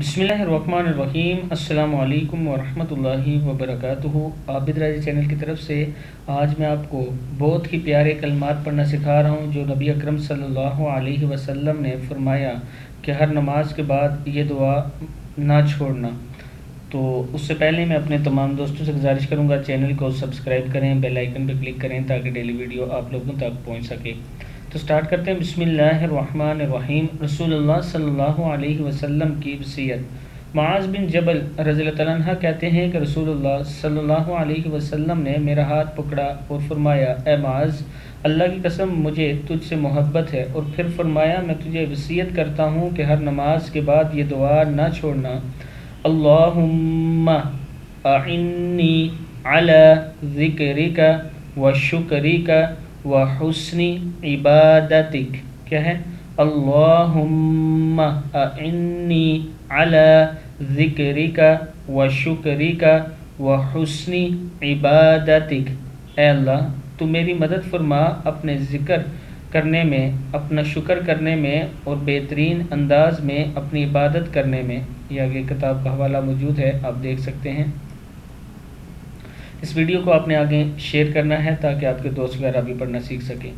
बिस्मिल्लाहिर्रहमानिर्रहीम। अस्सलामु अलैकुम वरहमतुल्लाहि वबरकातुहू। आबिद राजी चैनल की तरफ से आज मैं आपको बहुत ही प्यारे कलमात पढ़ना सिखा रहा हूँ जो नबी अकरम सल्लल्लाहु अलैहि वसल्लम ने फरमाया कि हर नमाज के बाद ये दुआ ना छोड़ना। तो उससे पहले मैं अपने तमाम दोस्तों से गुजारिश करूँगा चैनल को सब्सक्राइब करें, बेल आइकन पर क्लिक करें ताकि डेली वीडियो आप लोगों तक पहुँच सके। तो स्टार्ट करते हैं। बिस्मिल्लाहिर्रहमानिर्रहीम। रसूलुल्लाह सल्लल्लाहु अलैहि वसल्लम की वसीयत। मुआज़ बिन जबल रज़ियल्लाहु अन्हु कहते हैं कि रसूलुल्लाह सल्लल्लाहु अलैहि वसल्लम ने मेरा हाथ पकड़ा और फरमाया, ए मुआज़, अल्लाह की कसम मुझे तुझसे मोहब्बत है। और फिर फरमाया, मैं तुझे वसीयत करता हूँ कि हर नमाज के बाद ये दुआ ना छोड़ना, अल्लाहुम्मा अइन्नी अला ज़िक्रिका व शुक्रिका व हुस्नी इबादतिक। क्या है? अल्लाहुम्मा अइन्नी अला ज़िक्रिका व शुक्रिका व हुस्नी इबादतिक। ए अल्लाह, तू मेरी मदद फरमा अपने ज़िक्र करने में, अपना शुक्र करने में और बेहतरीन अंदाज में अपनी इबादत करने में। ये आगे किताब का हवाला मौजूद है, आप देख सकते हैं। इस वीडियो को आपने आगे शेयर करना है ताकि आपके दोस्त वगैरह भी पढ़ना सीख सकें।